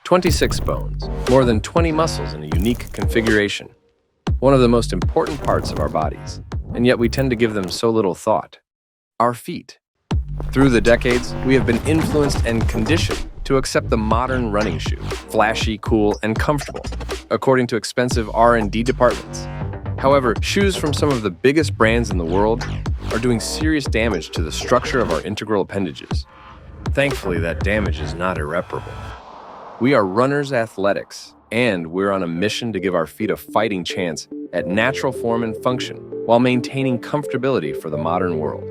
26 bones, more than 20 muscles in a unique configuration. One of the most important parts of our bodies, and yet we tend to give them so little thought. Our feet. Through the decades, we have been influenced and conditioned to accept the modern running shoe, flashy, cool, and comfortable, according to expensive R&D departments. However, shoes from some of the biggest brands in the world are doing serious damage to the structure of our integral appendages. Thankfully, that damage is not irreparable. We are runners athletics, and we're on a mission to give our feet a fighting chance at natural form and function while maintaining comfortability for the modern world.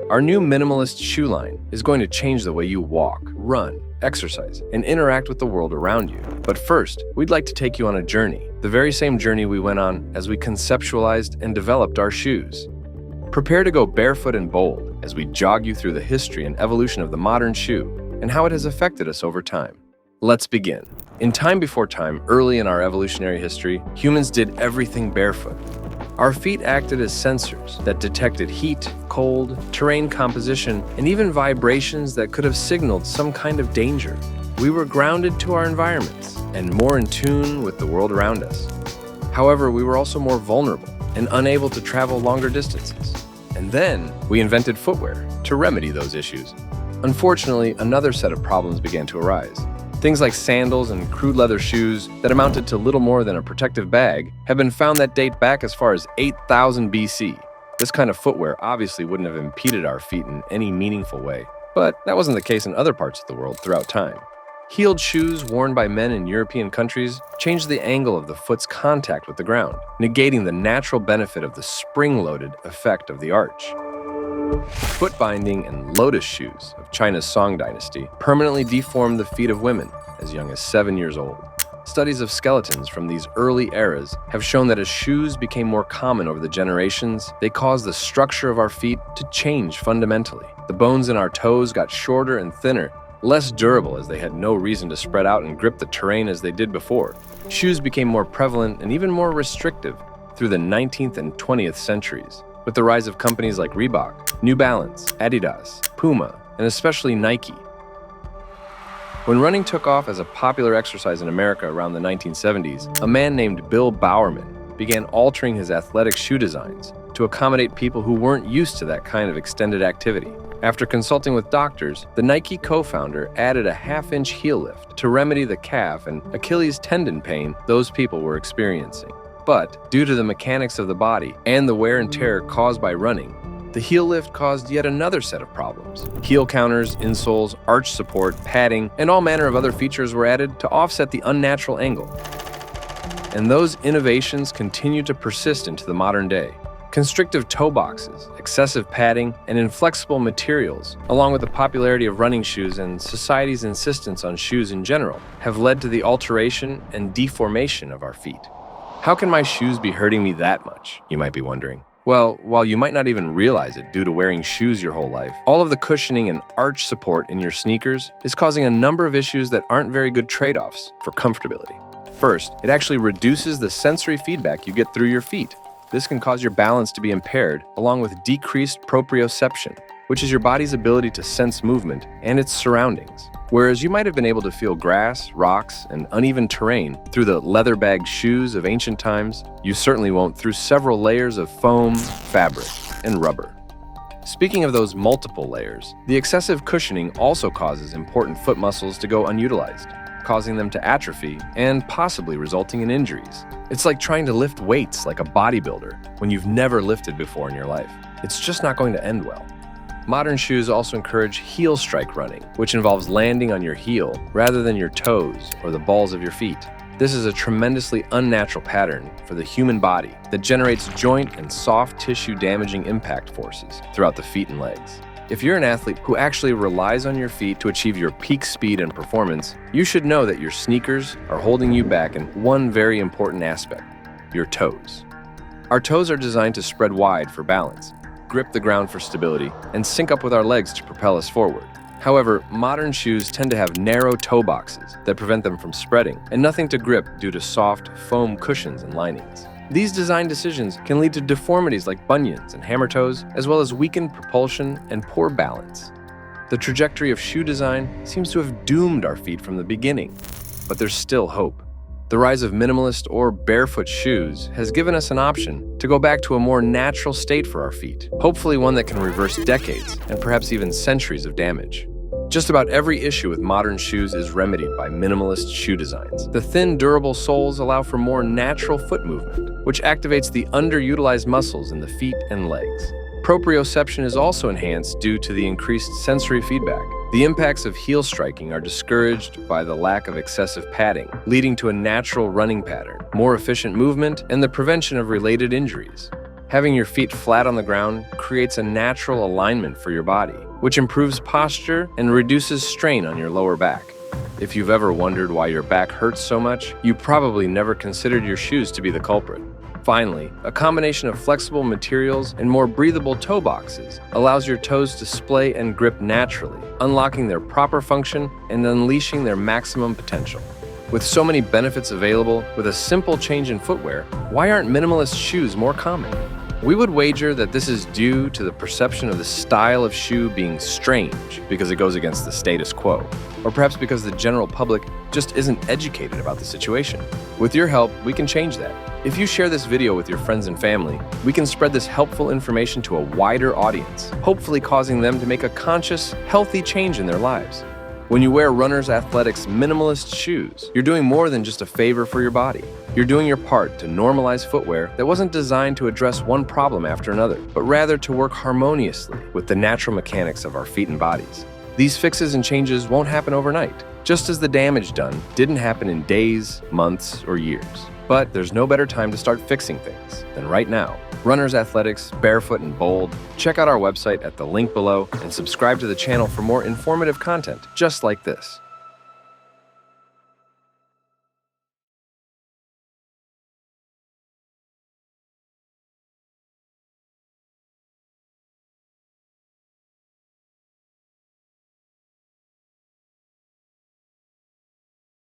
Our new minimalist shoe line is going to change the way you walk, run, exercise, and interact with the world around you. But first, we'd like to take you on a journey, the very same journey we went on as we conceptualized and developed our shoes. Prepare to go barefoot and bold as we jog you through the history and evolution of the modern shoe and how it has affected us over time. Let's begin. In time before time, early in our evolutionary history, humans did everything barefoot. Our feet acted as sensors that detected heat, cold, terrain composition, and even vibrations that could have signaled some kind of danger. We were grounded to our environments and more in tune with the world around us. However, we were also more vulnerable and unable to travel longer distances. And then we invented footwear to remedy those issues. Unfortunately, another set of problems began to arise. Things like sandals and crude leather shoes that amounted to little more than a protective bag have been found that date back as far as 8000 BC. This kind of footwear obviously wouldn't have impeded our feet in any meaningful way, but that wasn't the case in other parts of the world throughout time. Heeled shoes worn by men in European countries changed the angle of the foot's contact with the ground, negating the natural benefit of the spring-loaded effect of the arch. Foot binding and lotus shoes of China's Song dynasty permanently deformed the feet of women as young as 7 years old. Studies of skeletons from these early eras have shown that as shoes became more common over the generations, they caused the structure of our feet to change fundamentally. The bones in our toes got shorter and thinner, less durable as they had no reason to spread out and grip the terrain as they did before. Shoes became more prevalent and even more restrictive through the 19th and 20th centuries, with the rise of companies like Reebok, New Balance, Adidas, Puma, and especially Nike. When running took off as a popular exercise in America around the 1970s, a man named Bill Bowerman began altering his athletic shoe designs to accommodate people who weren't used to that kind of extended activity. After consulting with doctors, the Nike co-founder added a half-inch heel lift to remedy the calf and Achilles tendon pain those people were experiencing. But due to the mechanics of the body and the wear and tear caused by running, the heel lift caused yet another set of problems. Heel counters, insoles, arch support, padding, and all manner of other features were added to offset the unnatural angle. And those innovations continue to persist into the modern day. Constrictive toe boxes, excessive padding, and inflexible materials, along with the popularity of running shoes and society's insistence on shoes in general, have led to the alteration and deformation of our feet. How can my shoes be hurting me that much, you might be wondering? Well, while you might not even realize it due to wearing shoes your whole life, all of the cushioning and arch support in your sneakers is causing a number of issues that aren't very good trade-offs for comfortability. First, it actually reduces the sensory feedback you get through your feet. This can cause your balance to be impaired, along with decreased proprioception, which is your body's ability to sense movement and its surroundings. Whereas you might have been able to feel grass, rocks, and uneven terrain through the leather-bagged shoes of ancient times, you certainly won't through several layers of foam, fabric, and rubber. Speaking of those multiple layers, the excessive cushioning also causes important foot muscles to go unutilized, causing them to atrophy and possibly resulting in injuries. It's like trying to lift weights like a bodybuilder when you've never lifted before in your life. It's just not going to end well. Modern shoes also encourage heel strike running, which involves landing on your heel rather than your toes or the balls of your feet. This is a tremendously unnatural pattern for the human body that generates joint and soft tissue damaging impact forces throughout the feet and legs. If you're an athlete who actually relies on your feet to achieve your peak speed and performance, you should know that your sneakers are holding you back in one very important aspect: your toes. Our toes are designed to spread wide for balance, grip the ground for stability, and sync up with our legs to propel us forward. However, modern shoes tend to have narrow toe boxes that prevent them from spreading, and nothing to grip due to soft foam cushions and linings. These design decisions can lead to deformities like bunions and hammer toes, as well as weakened propulsion and poor balance. The trajectory of shoe design seems to have doomed our feet from the beginning. but there's still hope. The rise of minimalist or barefoot shoes has given us an option to go back to a more natural state for our feet, hopefully one that can reverse decades and perhaps even centuries of damage. Just about every issue with modern shoes is remedied by minimalist shoe designs. The thin, durable soles allow for more natural foot movement, which activates the underutilized muscles in the feet and legs. Proprioception is also enhanced due to the increased sensory feedback. The impacts of heel striking are discouraged by the lack of excessive padding, leading to a natural running pattern, more efficient movement, and the prevention of related injuries. Having your feet flat on the ground creates a natural alignment for your body, which improves posture and reduces strain on your lower back. If you've ever wondered why your back hurts so much, you probably never considered your shoes to be the culprit. Finally, a combination of flexible materials and more breathable toe boxes allows your toes to splay and grip naturally, unlocking their proper function and unleashing their maximum potential. With so many benefits available with a simple change in footwear, why aren't minimalist shoes more common? We would wager that this is due to the perception of the style of shoe being strange because it goes against the status quo, or perhaps because the general public just isn't educated about the situation. With your help, we can change that. If you share this video with your friends and family, we can spread this helpful information to a wider audience, hopefully causing them to make a conscious, healthy change in their lives. When you wear Runners Athletics minimalist shoes, you're doing more than just a favor for your body. You're doing your part to normalize footwear that wasn't designed to address one problem after another, but rather to work harmoniously with the natural mechanics of our feet and bodies. These fixes and changes won't happen overnight, just as the damage done didn't happen in days, months, or years. But there's no better time to start fixing things than right now. Runners Athletics, Barefoot and Bold. Check out our website at the link below and subscribe to the channel for more informative content just like this.